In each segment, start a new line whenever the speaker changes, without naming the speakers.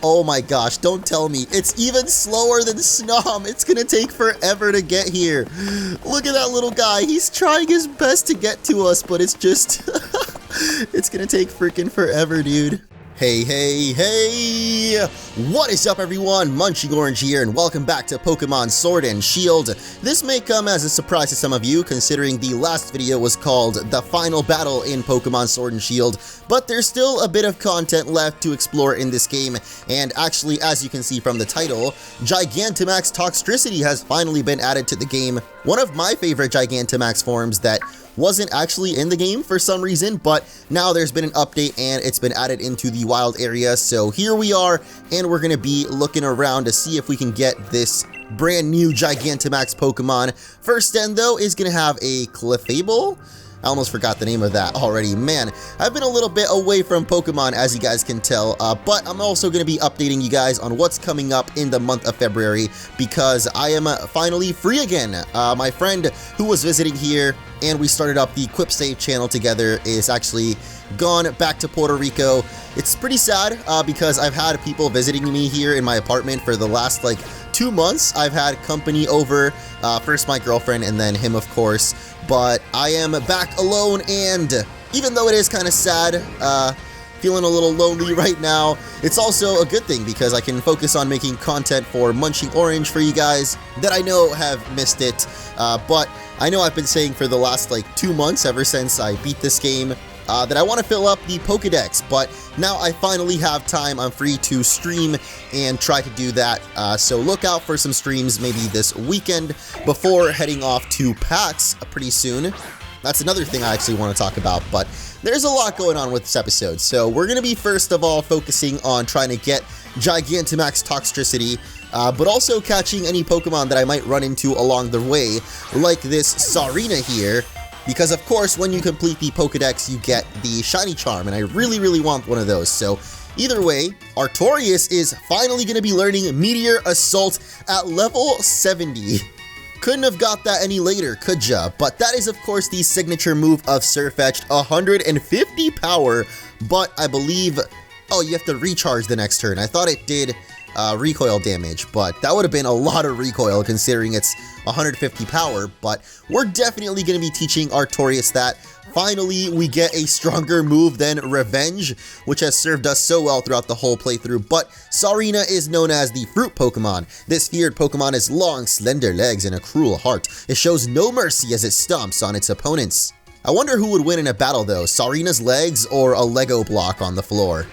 Oh my gosh, don't tell me. It's even slower than Snom. It's gonna take forever to get here. Look at that little guy. He's trying his best to get to us, but it's just... it's gonna take freaking forever, dude. Hey! What is up, everyone? MunchingOrange here, and welcome back to Pokemon Sword and Shield. This may come as a surprise to some of you, considering the last video was called The Final Battle in Pokemon Sword and Shield, but there's still a bit of content left to explore in this game, and actually, as you can see from the title, Gigantamax Toxtricity has finally been added to the game. One of my favorite Gigantamax forms that wasn't actually in the game for some reason, but now there's been an update and it's been added into the wild area. So here we are, and we're gonna be looking around to see if we can get this brand new Gigantamax Pokemon. First den though is gonna have a Clefable. I almost forgot the name of that already. Man, I've been a little bit away from Pokemon, as you guys can tell, but I'm also going to be updating you guys on what's coming up in the month of February, because I am finally free again. My friend who was visiting here, and we started up the Quip Save channel together, is actually gone back to Puerto Rico. It's pretty sad, because I've had people visiting me here in my apartment for the last, 2 months. I've had company over, first my girlfriend and then him, of course, but I am back alone, and even though it is kind of sad, feeling a little lonely right now, it's also a good thing because I can focus on making content for MunchingOrange for you guys that I know have missed it, but I know I've been saying for the last 2 months, ever since I beat this game, that I want to fill up the Pokedex, but now I finally have time. I'm free to stream and try to do that, so look out for some streams maybe this weekend before heading off to PAX pretty soon. That's another thing I actually want to talk about, but there's a lot going on with this episode. So we're going to be first of all focusing on trying to get Gigantamax Toxtricity, but also catching any Pokemon that I might run into along the way, like this Sarina here. Because of course, when you complete the Pokedex, you get the Shiny Charm, and I really want one of those. So either way, Artorias is finally going to be learning Meteor Assault at level 70. Couldn't have got that any later, could ya? But that is of course the signature move of Sirfetch'd, 150 power, but I believe, oh, you have to recharge the next turn. I thought it did recoil damage, but that would have been a lot of recoil considering it's 150 power, but we're definitely going to be teaching Artorias that. Finally, we get a stronger move than Revenge, which has served us so well throughout the whole playthrough, but Sarina is known as the Fruit Pokemon. This feared Pokemon has long, slender legs and a cruel heart. It shows no mercy as it stomps on its opponents. I wonder who would win in a battle though, Sarina's legs or a Lego block on the floor?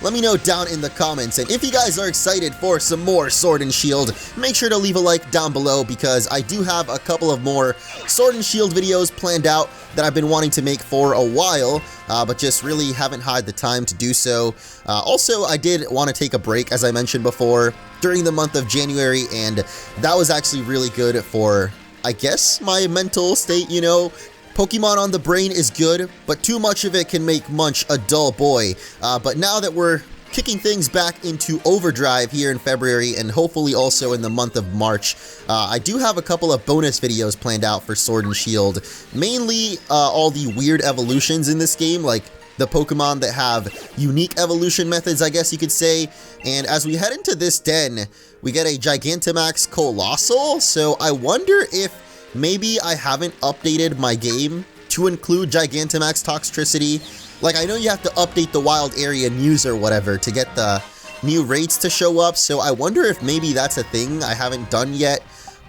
Let me know down in the comments, and if you guys are excited for some more Sword and Shield, make sure to leave a like down below because I do have a couple of more Sword and Shield videos planned out that I've been wanting to make for a while, but just really haven't had the time to do so. Also, I did want to take a break, as I mentioned before, during the month of January, and that was actually really good for, I guess, my mental state, you know. Pokemon on the brain is good, but too much of it can make Munch a dull boy. But now that we're kicking things back into overdrive here in February and hopefully also in the month of March, I do have a couple of bonus videos planned out for Sword and Shield. Mainly all the weird evolutions in this game, like the Pokemon that have unique evolution methods, I guess you could say. And as we head into this den, we get a Gigantamax Colossal, so I wonder if maybe I haven't updated my game to include Gigantamax Toxtricity. Like, I know you have to update the wild area news or whatever to get the new rates to show up, so I wonder if maybe that's a thing I haven't done yet.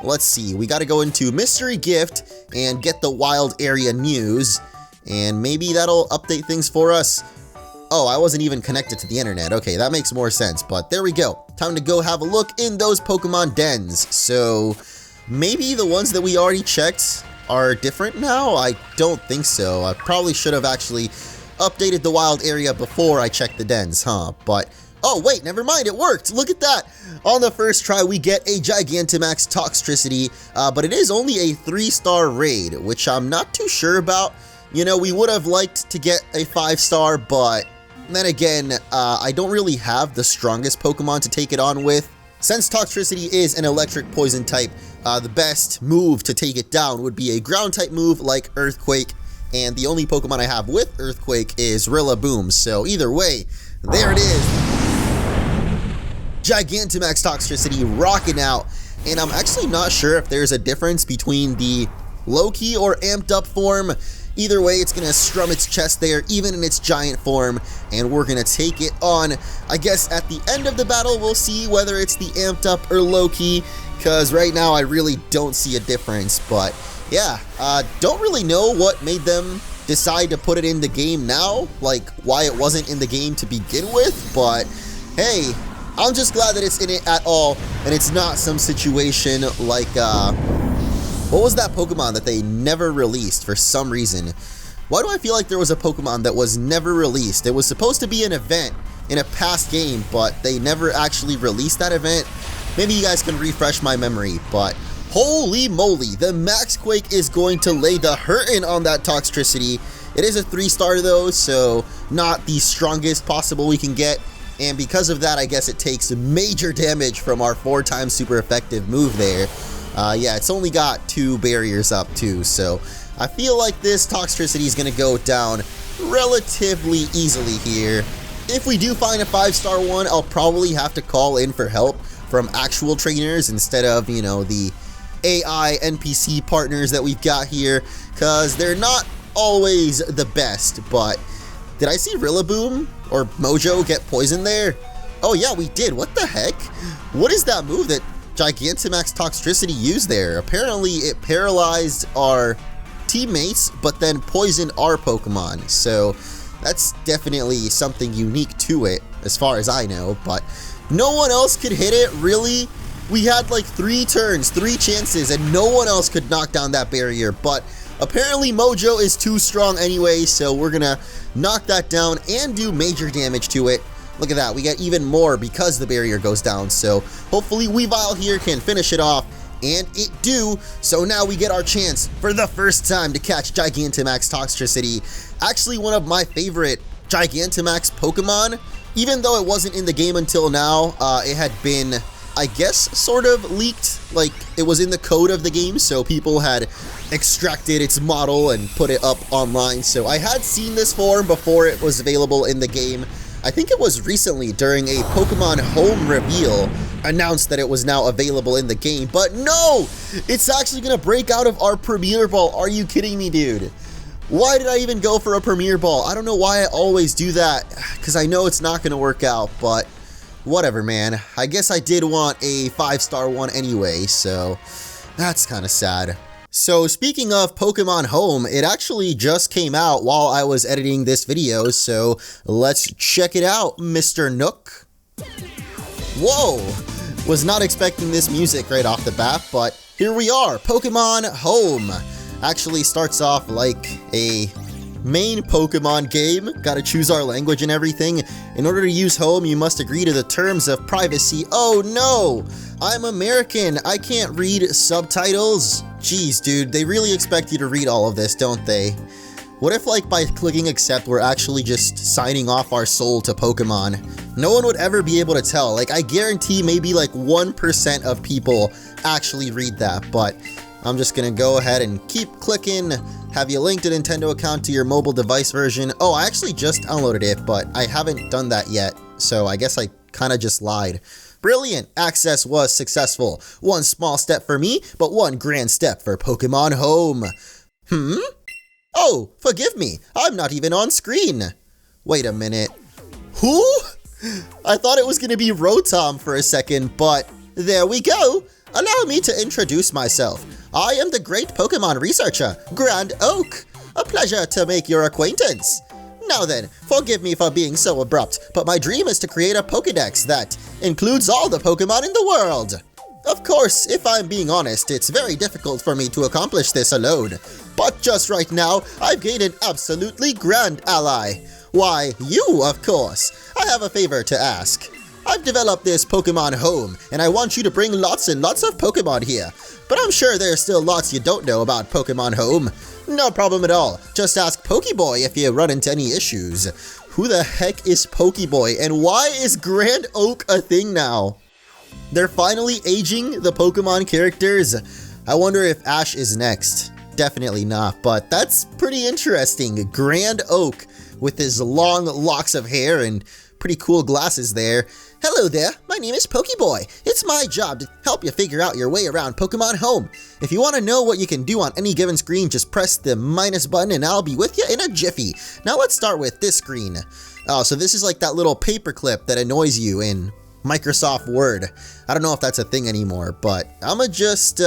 Let's see, we gotta go into Mystery Gift and get the wild area news, and maybe that'll update things for us. Oh, I wasn't even connected to the internet. Okay, that makes more sense, but there we go. Time to go have a look in those Pokemon dens. So maybe the ones that we already checked are different now? I don't think so. I probably should have actually updated the wild area before I checked the dens, huh? But, oh wait, never mind, it worked! Look at that! On the first try, we get a Gigantamax Toxtricity, but it is only a 3-star raid, which I'm not too sure about. You know, we would have liked to get a 5-star, but then again, I don't really have the strongest Pokemon to take it on with. Since Toxtricity is an electric poison type, the best move to take it down would be a ground type move like Earthquake, and the only Pokemon I have with Earthquake is Rillaboom, so either way, there it is. Gigantamax Toxtricity rocking out, and I'm actually not sure if there's a difference between the low-key or amped up form. Either way, it's gonna strum its chest there, even in its giant form, and we're gonna take it on. I guess at the end of the battle, we'll see whether it's the amped up or low-key, because right now I really don't see a difference. But yeah, don't really know what made them decide to put it in the game now, like why it wasn't in the game to begin with, but hey, I'm just glad that it's in it at all, and it's not some situation like, what was that Pokemon that they never released for some reason? Why do I feel like there was a Pokemon that was never released? It was supposed to be an event in a past game, but they never actually released that event. Maybe you guys can refresh my memory, but holy moly, the Max Quake is going to lay the hurtin' on that Toxtricity. It is a 3-star though, so not the strongest possible we can get, and because of that, I guess it takes major damage from our 4-time super effective move there. Yeah, it's only got 2 barriers up too, so I feel like this Toxtricity is going to go down relatively easily here. If we do find a 5-star one, I'll probably have to call in for help from actual trainers instead of, you know, the AI NPC partners that we've got here, because they're not always the best. But did I see Rillaboom or Mojo get poisoned there? Oh yeah, we did. What the heck? What is that move that Gigantamax Toxtricity used there? Apparently it paralyzed our teammates, but then poisoned our Pokemon. So that's definitely something unique to it, as far as I know. But no one else could hit it, really? We had like 3 turns, 3 chances, and no one else could knock down that barrier. But apparently Mojo is too strong anyway, so we're gonna knock that down and do major damage to it. Look at that, we get even more because the barrier goes down, so hopefully Weavile here can finish it off, and it do. So now we get our chance for the first time to catch Gigantamax Toxtricity. Actually one of my favorite Gigantamax Pokemon. Even though it wasn't in the game until now, it had been, I guess, sort of leaked. Like, it was in the code of the game, so people had extracted its model and put it up online. So I had seen this form before it was available in the game. I think it was recently during a Pokémon HOME reveal announced that it was now available in the game, but no! It's actually gonna break out of our Premier Ball. Are you kidding me, dude? Why did I even go for a Premier Ball? I don't know why I always do that, because I know it's not gonna work out, but whatever, man. I guess I did want a 5-star one anyway, so that's kind of sad. So speaking of Pokemon Home, it actually just came out while I was editing this video, so let's check it out, Mr. Nook. Whoa! Was not expecting this music right off the bat, but here we are, Pokemon Home. Actually starts off like a main Pokemon game. Gotta choose our language and everything. In order to use Home, you must agree to the terms of privacy. Oh no! I'm American, I can't read subtitles. Jeez, dude, they really expect you to read all of this, don't they? What if, like, by clicking accept, we're actually just signing off our soul to Pokemon? No one would ever be able to tell. Like, I guarantee maybe like 1% of people actually read that, but I'm just gonna go ahead and keep clicking. Have you linked a Nintendo account to your mobile device version? Oh, I actually just downloaded it, but I haven't done that yet, so I guess I kind of just lied. Brilliant! Access was successful. One small step for me, but one grand step for Pokemon Home. Oh, forgive me. I'm not even on screen. Wait a minute. Who? I thought it was going to be Rotom for a second, but there we go. Allow me to introduce myself. I am the great Pokemon researcher, Grand Oak. A pleasure to make your acquaintance. Now then, forgive me for being so abrupt, but my dream is to create a Pokédex that includes all the Pokemon in the world. Of course, if I'm being honest, it's very difficult for me to accomplish this alone. But just right now, I've gained an absolutely grand ally. Why, you, of course. I have a favor to ask. I've developed this Pokemon Home, and I want you to bring lots and lots of Pokemon here. But I'm sure there's still lots you don't know about Pokemon Home. No problem at all. Just ask Pokeboy if you run into any issues. Who the heck is Pokeboy, and why is Grand Oak a thing now? They're finally aging the Pokemon characters. I wonder if Ash is next. Definitely not, but that's pretty interesting. Grand Oak with his long locks of hair and pretty cool glasses there. Hello there, my name is Pokeboy. It's my job to help you figure out your way around Pokemon Home. If you want to know what you can do on any given screen, just press the minus button and I'll be with you in a jiffy. Now let's start with this screen. Oh, so this is like that little paperclip that annoys you in Microsoft Word. I don't know if that's a thing anymore, but I'ma just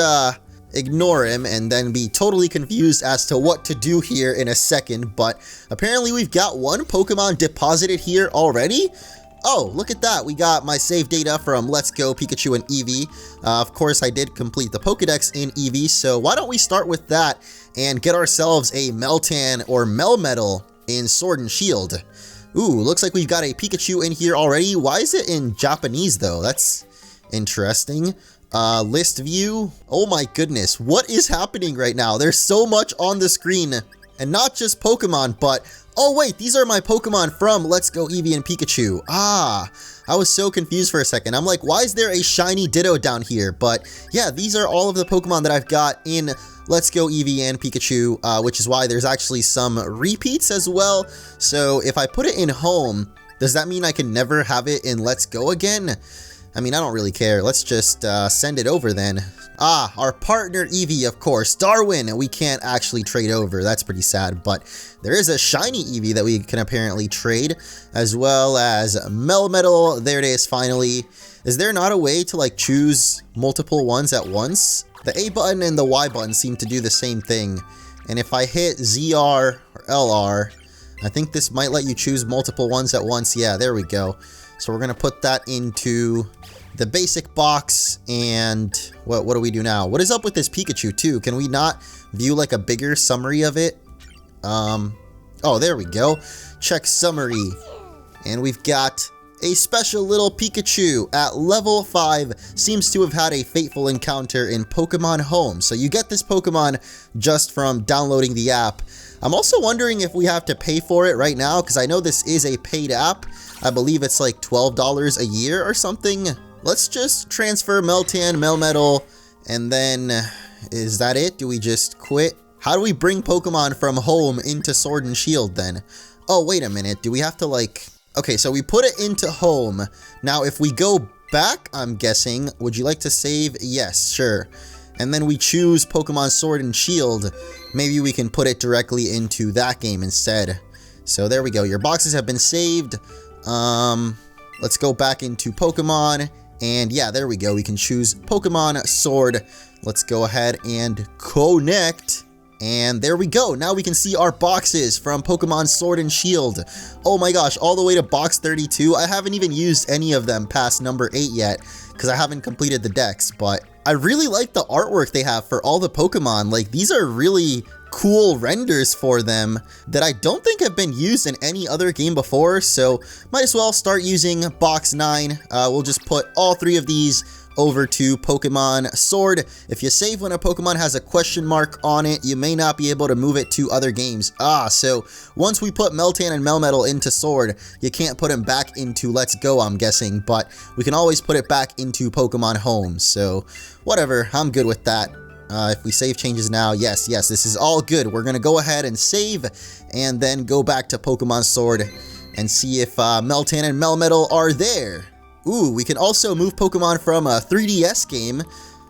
ignore him and then be totally confused as to what to do here in a second. But apparently we've got one Pokemon deposited here already. Oh, look at that. We got my save data from Let's Go Pikachu and Eevee. Of course, I did complete the Pokedex in Eevee, so why don't we start with that and get ourselves a Meltan or Melmetal in Sword and Shield. Ooh, looks like we've got a Pikachu in here already. Why is it in Japanese, though? That's interesting. List view. Oh my goodness, what is happening right now? There's so much on the screen, and not just Pokemon, but oh wait, these are my Pokemon from Let's Go Eevee and Pikachu. Ah, I was so confused for a second. I'm like, why is there a shiny Ditto down here? But yeah, these are all of the Pokemon that I've got in Let's Go Eevee and Pikachu, which is why there's actually some repeats as well. So if I put it in Home, does that mean I can never have it in Let's Go again? I mean, I don't really care. Let's just send it over then. Ah, our partner Eevee, of course. Darwin, we can't actually trade over. That's pretty sad, but there is a shiny Eevee that we can apparently trade, as well as Melmetal. There it is, finally. Is there not a way to, like, choose multiple ones at once? The A button and the Y button seem to do the same thing, and if I hit ZR or LR, I think this might let you choose multiple ones at once. Yeah, there we go. So we're going to put that into the basic box, and what do we do now? What is up with this Pikachu too? Can we not view like a bigger summary of it? Oh, there we go. Check summary. And we've got a special little Pikachu at level 5, seems to have had a fateful encounter in Pokemon Home. So you get this Pokemon just from downloading the app. I'm also wondering if we have to pay for it right now, because I know this is a paid app. I believe it's like $12 a year or something. Let's just transfer Meltan, Melmetal, and then is that it? Do we just quit? How do we bring Pokemon from Home into Sword and Shield then? Oh, wait a minute. Do we have to like... Okay, so we put it into Home. Now, if we go back, I'm guessing, would you like to save? Yes, sure. And then we choose Pokemon Sword and Shield. Maybe we can put it directly into that game instead. So there we go. Your boxes have been saved. Let's go back into Pokemon. And yeah, there we go. We can choose Pokemon Sword. Let's go ahead and connect. And there we go. Now we can see our boxes from Pokemon Sword and Shield. Oh my gosh, all the way to box 32. I haven't even used any of them past number 8 yet, because I haven't completed the decks, but I really like the artwork they have for all the Pokemon. Like, these are really cool renders for them that I don't think have been used in any other game before, so might as well start using box 9. We'll just put all 3 of these over to Pokemon Sword. If you save when a Pokemon has a question mark on it, you may not be able to move it to other games. So once we put Meltan and Melmetal into Sword, you can't put them back into Let's Go, I'm guessing, but we can always put it back into Pokemon Home. So whatever, I'm good with that. If we save changes now, yes, this is all good. We're gonna go ahead and save and then go back to Pokemon Sword and see if Meltan and Melmetal are there. Ooh, we can also move Pokemon from a 3DS game.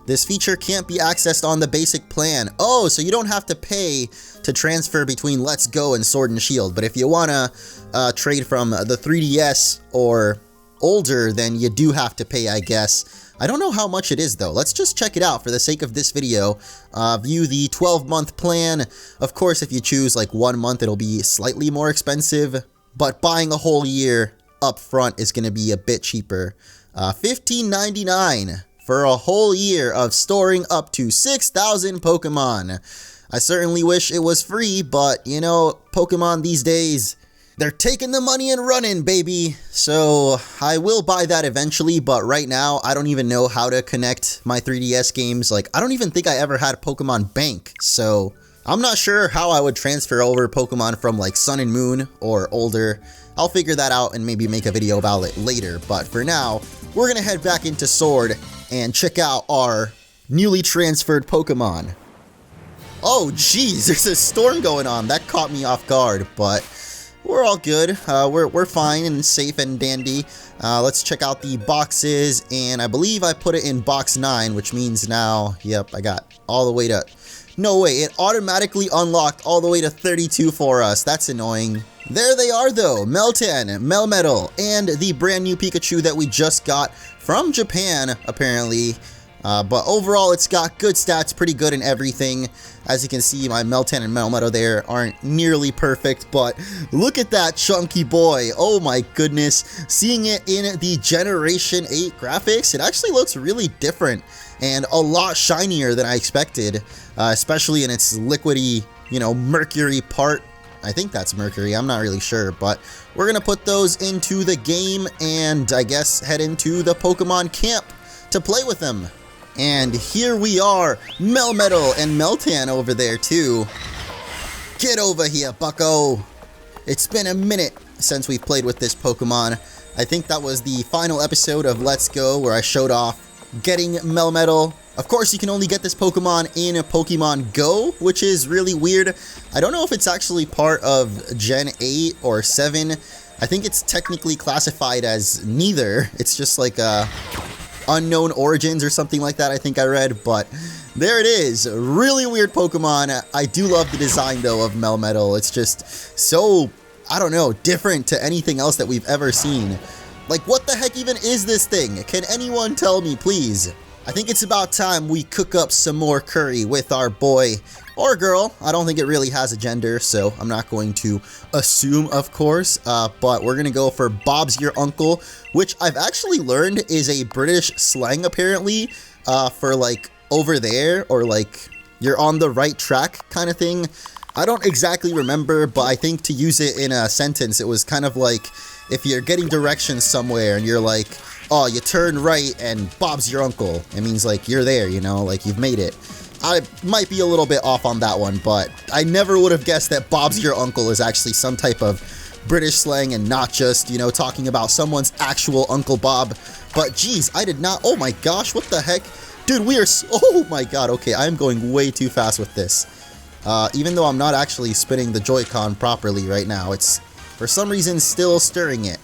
This feature can't be accessed on the basic plan. Oh, so you don't have to pay to transfer between Let's Go and Sword and Shield. But if you want to trade from the 3DS or older, then you do have to pay, I guess. I don't know how much it is, though. Let's just check it out for the sake of this video. View the 12-month plan. Of course, if you choose like 1 month, it'll be slightly more expensive. But buying a whole year up front is going to be a bit cheaper. $15.99 for a whole year of storing up to 6,000 Pokemon. I certainly wish it was free, but you know, Pokemon these days, they're taking the money and running, baby. So I will buy that eventually, but right now I don't even know how to connect my 3DS games. Like, I don't even think I ever had Pokemon Bank, so I'm not sure how I would transfer over Pokemon from like Sun and Moon or older. I'll figure that out and maybe make a video about it later, but for now, we're gonna head back into Sword and check out our newly transferred Pokemon. Oh geez, there's a storm going on. That caught me off guard, but we're all good. We're fine and safe and dandy. Let's check out the boxes, and I believe I put it in box 9, which means now, yep, I got all the way to... No way, it automatically unlocked all the way to 32 for us. That's annoying. There they are though, Meltan, Melmetal, and the brand new Pikachu that we just got from Japan, apparently. But overall, it's got good stats, pretty good in everything. As you can see, my Meltan and Melmetal there aren't nearly perfect, but look at that chunky boy. Oh my goodness. Seeing it in the Generation 8 graphics, it actually looks really different and a lot shinier than I expected, especially in its liquidy, you know, mercury part. I think that's mercury, I'm not really sure, but we're gonna put those into the game and I guess head into the Pokemon camp to play with them. And here we are, Melmetal and Meltan over there too. Get over here, bucko. It's been a minute since we've played with this Pokemon. I think that was the final episode of Let's Go where I showed off getting Melmetal. Of course, you can only get this Pokemon in Pokemon Go, which is really weird. I don't know if it's actually part of Gen 8 or 7. I think it's technically classified as neither. It's just like unknown origins or something like that, I think I read, but there it is. Really weird Pokemon. I do love the design though of Melmetal. It's just so, I don't know, different to anything else that we've ever seen. Like, what the heck even is this thing? Can anyone tell me, please? I think it's about time we cook up some more curry with our boy or girl. I don't think it really has a gender, so I'm not going to assume, of course, but we're gonna go for Bob's your uncle, which I've actually learned is a British slang apparently, for like over there, or like you're on the right track kind of thing. I don't exactly remember, but I think to use it in a sentence, it was kind of like if you're getting directions somewhere and you're like, oh, you turn right and Bob's your uncle. It means like you're there, you know, like you've made it. I might be a little bit off on that one, but I never would have guessed that Bob's your uncle is actually some type of British slang and not just, you know, talking about someone's actual Uncle Bob. But geez, I did not, oh my gosh, what the heck? Dude, we are, oh my god, okay, I'm going way too fast with this. Even though I'm not actually spinning the Joy-Con properly right now, it's for some reason still stirring it.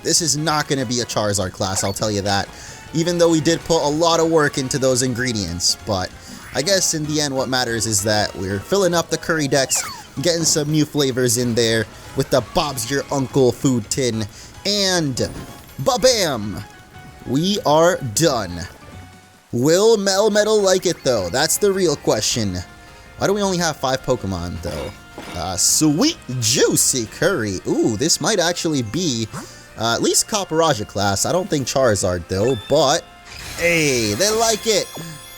This is not going to be a Charizard class, I'll tell you that. Even though we did put a lot of work into those ingredients, but I guess in the end what matters is that we're filling up the curry decks, getting some new flavors in there with the Bob's Your Uncle food tin, and ba-bam! We are done. Will Melmetal like it though? That's the real question. Why do we only have 5 Pokemon though? Sweet Juicy Curry. Ooh, this might actually be at least Copperaja class. I don't think Charizard though, but hey, they like it.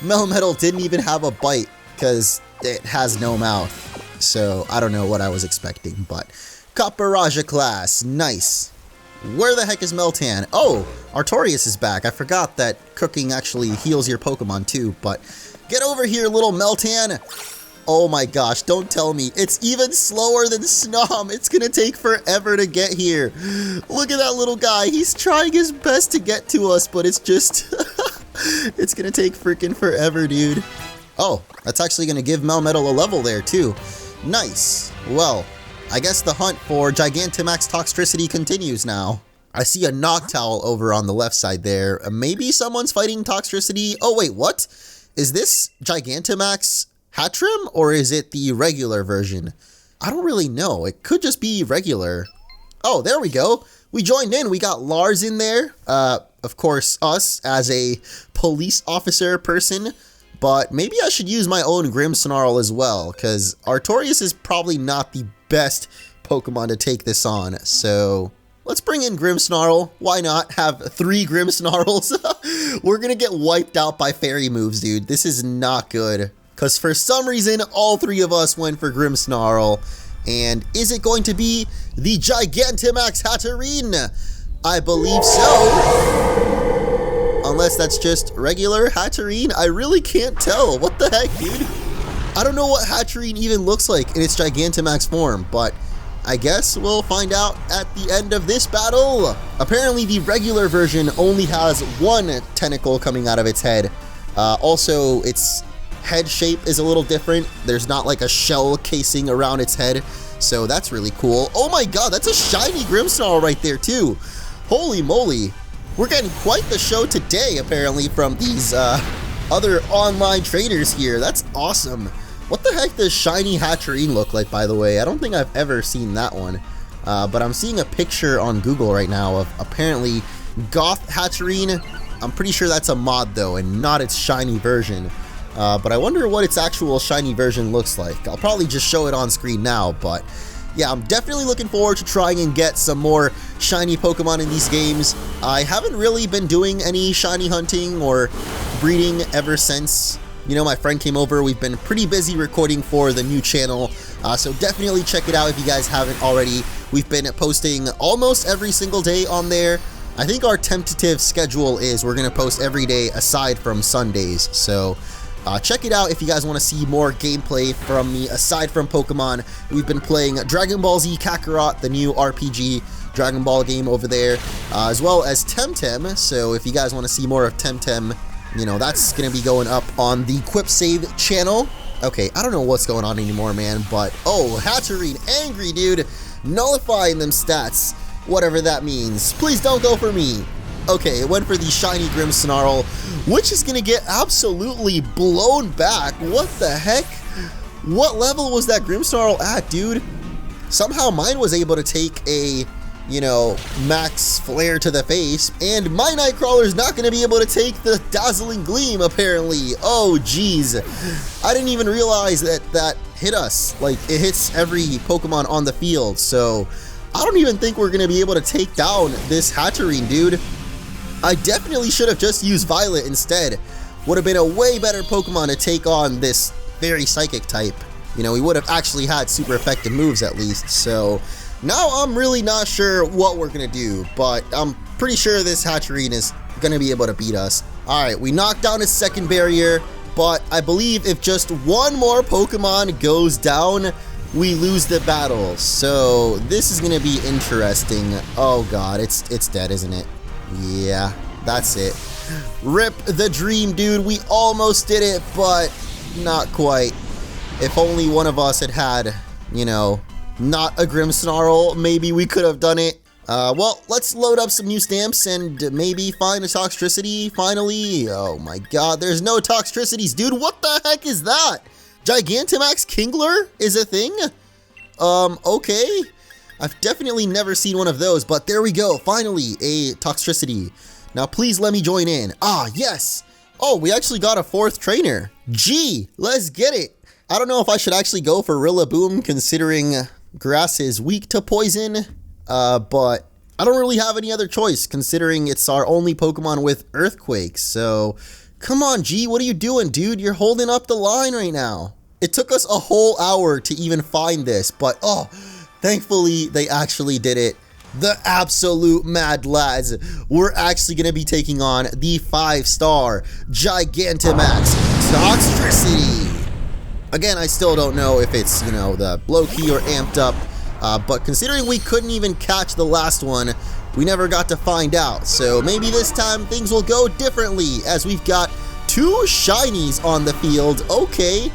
Melmetal didn't even have a bite because it has no mouth. So I don't know what I was expecting, but Copperaja class, nice. Where the heck is Meltan? Oh, Artorias is back. I forgot that cooking actually heals your Pokemon too, but get over here, little Meltan. Oh my gosh, don't tell me. It's even slower than Snom. It's gonna take forever to get here. Look at that little guy. He's trying his best to get to us, but it's just... it's gonna take freaking forever, dude. Oh, that's actually gonna give Melmetal a level there too. Nice. Well, I guess the hunt for Gigantamax Toxtricity continues now. I see a Noctowl over on the left side there. Maybe someone's fighting Toxtricity. Oh wait, what? Is this Gigantamax Hatchrim, or is it the regular version? I don't really know. It could just be regular. Oh, there we go. We joined in. We got Lars in there. Of course, us as a police officer person. But maybe I should use my own Grimmsnarl as well, because Artorias is probably not the best Pokemon to take this on. So let's bring in Grimmsnarl. Why not have 3 Grimmsnarls? We're going to get wiped out by fairy moves, dude. This is not good. Because for some reason, all 3 of us went for Grimmsnarl. And is it going to be the Gigantamax Hatterene? I believe so. Unless that's just regular Hatterene. I really can't tell. What the heck, dude? I don't know what Hatterene even looks like in its Gigantamax form, but I guess we'll find out at the end of this battle. Apparently, the regular version only has 1 tentacle coming out of its head. Also, its head shape is a little different. There's not like a shell casing around its head, so that's really cool. Oh my god, that's a shiny Grimmsnarl right there too. Holy moly. We're getting quite the show today, apparently, from these other online traders here. That's awesome. What the heck does shiny Hatterene look like, by the way? I don't think I've ever seen that one. But I'm seeing a picture on Google right now of apparently Goth Hatterene. I'm pretty sure that's a mod, though, and not its shiny version. But I wonder what its actual shiny version looks like. I'll probably just show it on screen now, but yeah, I'm definitely looking forward to trying and get some more shiny Pokemon in these games. I haven't really been doing any shiny hunting or breeding ever since, you know, my friend came over. We've been pretty busy recording for the new channel, so definitely check it out if you guys haven't already. We've been posting almost every single day on there. I think our tentative schedule is we're going to post every day aside from Sundays, so check it out if you guys want to see more gameplay from me aside from Pokemon. We've been playing Dragon Ball Z Kakarot, the new RPG Dragon Ball game over there, as well as Temtem. So if you guys want to see more of Temtem, you know, that's going to be going up on the Quip Save channel. Okay, I don't know what's going on anymore, man, but oh, Hatterene, angry, dude, nullifying them stats, whatever that means. Please don't go for me. Okay, it went for the shiny Grimmsnarl, which is going to get absolutely blown back. What the heck? What level was that Grimmsnarl at, dude? Somehow mine was able to take a, you know, max flare to the face, and my Nightcrawler's not going to be able to take the Dazzling Gleam, apparently. Oh, geez. I didn't even realize that that hit us. Like, it hits every Pokemon on the field, so I don't even think we're going to be able to take down this Hatterene, dude. I definitely should have just used Violet instead. Would have been a way better Pokemon to take on this very psychic type. You know, we would have actually had super effective moves at least. So now I'm really not sure what we're going to do, but I'm pretty sure this Hatterene is going to be able to beat us. Alright, we knocked down its second barrier, but I believe if just one more Pokemon goes down, we lose the battle. So this is going to be interesting. Oh god, it's dead, isn't it? Yeah, that's it. Rip the dream, dude. We almost did it, but not quite. If only one of us had, you know, not a Grimmsnarl, maybe we could have done it. Well, let's load up some new stamps and maybe find a Toxtricity, finally. Oh my god, there's no Toxtricities, dude. What the heck is that? Gigantamax Kingler is a thing? Okay. I've definitely never seen one of those, but there we go. Finally, a Toxtricity. Now, please let me join in. Ah, yes. Oh, we actually got a fourth trainer. Gee, let's get it. I don't know if I should actually go for Rillaboom, considering grass is weak to poison, but I don't really have any other choice, considering it's our only Pokemon with Earthquake. So, come on, G, what are you doing, dude? You're holding up the line right now. It took us a whole hour to even find this, but oh, thankfully, they actually did it. The absolute mad lads. We're actually going to be taking on the 5-star Gigantamax Toxtricity. Again, I still don't know if it's, you know, the low key or amped up. But considering we couldn't even catch the last one, we never got to find out. So maybe this time things will go differently, as we've got 2 shinies on the field. Okay,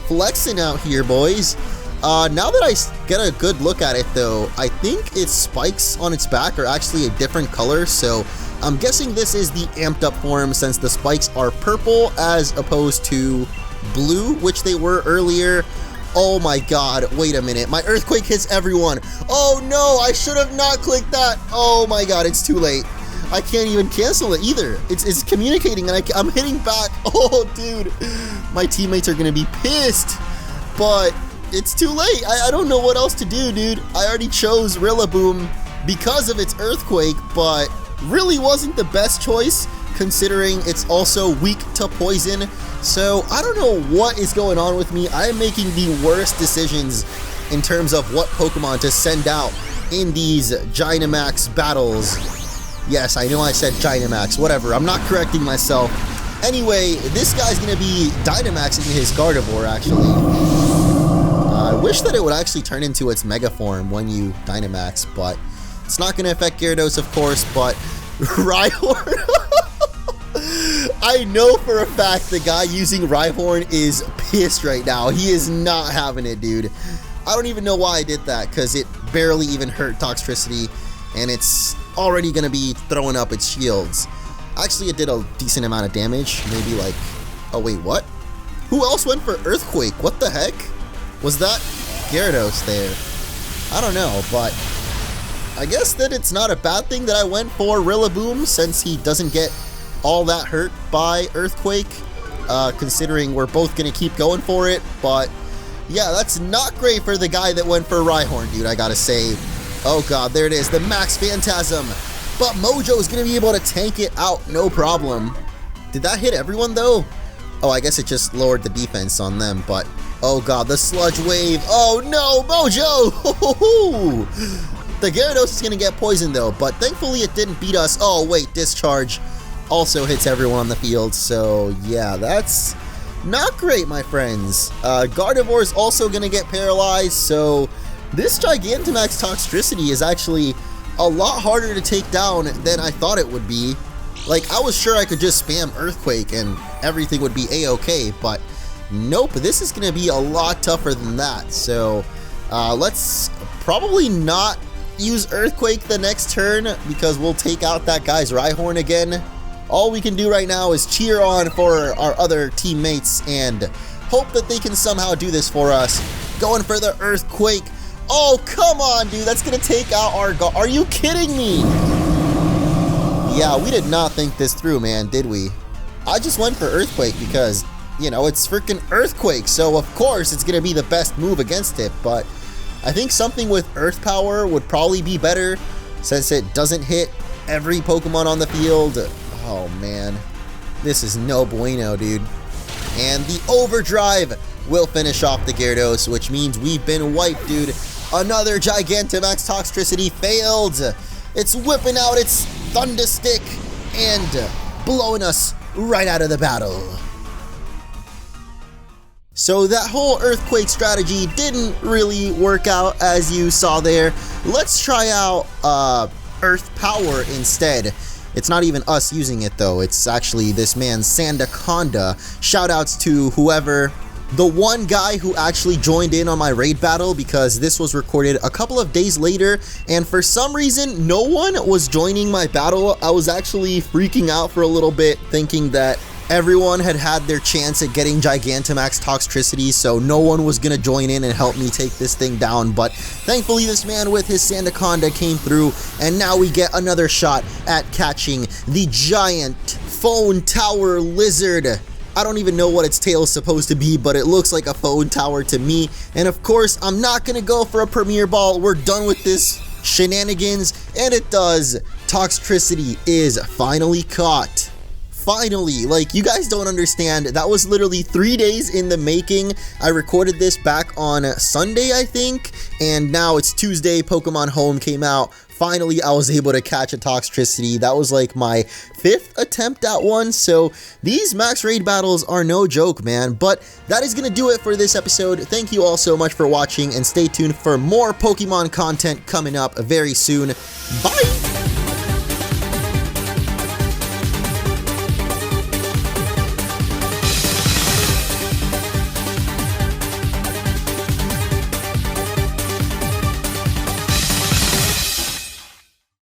flexing out here, boys. Now that I get a good look at it, though, I think its spikes on its back are actually a different color, so I'm guessing this is the amped up form, since the spikes are purple as opposed to blue, which they were earlier. Oh my god, wait a minute, my Earthquake hits everyone. Oh no, I should have not clicked that. Oh my god, it's too late. I can't even cancel it either. It's communicating and I'm hitting back. Oh dude, my teammates are gonna be pissed, but it's too late. I don't know what else to do, dude. I already chose Rillaboom because of its Earthquake, but really wasn't the best choice considering it's also weak to poison. So I don't know what is going on with me. I am making the worst decisions in terms of what Pokemon to send out in these Gigantamax battles. Yes, I know I said Gigantamax, whatever. I'm not correcting myself. Anyway, this guy's gonna be Dynamaxing his Gardevoir, actually. I wish that it would actually turn into its Mega form when you Dynamax, but it's not going to affect Gyarados, of course, but Rhyhorn. I know for a fact the guy using Rhyhorn is pissed right now. He is not having it, dude. I don't even know why I did that, because it barely even hurt Toxtricity, and it's already gonna be throwing up its shields. Actually, it did a decent amount of damage, maybe like, oh wait, what? Who else went for Earthquake? What the heck? Was that Gyarados there? I don't know, but I guess that it's not a bad thing that I went for Rillaboom since he doesn't get all that hurt by Earthquake, considering we're both going to keep going for it. But yeah, that's not great for the guy that went for Rhyhorn, dude, I gotta say. Oh god, there it is, the Max Phantasm. But Mojo is going to be able to tank it out, no problem. Did that hit everyone though? Oh, I guess it just lowered the defense on them, but oh god, the Sludge Wave. Oh no, Mojo! The Gyarados is going to get poisoned though, but thankfully it didn't beat us. Oh wait, Discharge also hits everyone on the field, so yeah, that's not great, my friends. Gardevoir is also going to get paralyzed, so this Gigantamax Toxtricity is actually a lot harder to take down than I thought it would be. Like, I was sure I could just spam Earthquake and everything would be a-okay, but nope, this is going to be a lot tougher than that. So let's probably not use Earthquake the next turn because we'll take out that guy's Rhyhorn again. All we can do right now is cheer on for our other teammates and hope that they can somehow do this for us. Going for the Earthquake. Oh, come on, dude. That's going to take out our... Are you kidding me? Yeah, we did not think this through, man, did we? I just went for Earthquake because, you know, it's freaking Earthquake, so of course it's going to be the best move against it, but I think something with Earth Power would probably be better since it doesn't hit every Pokemon on the field. Oh, man. This is no bueno, dude. And the Overdrive will finish off the Gyarados, which means we've been wiped, dude. Another Gigantamax Toxtricity failed. It's whipping out its Thunder Stick and blowing us right out of the battle. So that whole Earthquake strategy didn't really work out, as you saw there. Let's try out Earth Power instead. It's not even us using it though, it's actually this man Sandaconda. Shoutouts to whoever, the one guy who actually joined in on my raid battle, because this was recorded a couple of days later and for some reason no one was joining my battle. I was actually freaking out for a little bit, thinking that everyone had had their chance at getting Gigantamax Toxtricity, so no one was gonna join in and help me take this thing down, but thankfully this man with his Sandaconda came through, and now we get another shot at catching the giant phone tower lizard. I don't even know what its tail is supposed to be, but it looks like a phone tower to me, and of course I'm not gonna go for a Premier Ball. We're done with this shenanigans, and it does. Toxtricity is finally caught. Finally, like, you guys don't understand, that was literally 3 days in the making. I recorded this back on Sunday, I think, and now it's Tuesday. Pokemon Home came out. Finally, I was able to catch a Toxtricity. That was like my 5th attempt at one, so these max raid battles are no joke, man. But that is gonna do it for this episode. Thank you all so much for watching, and stay tuned for more Pokemon content coming up very soon. Bye!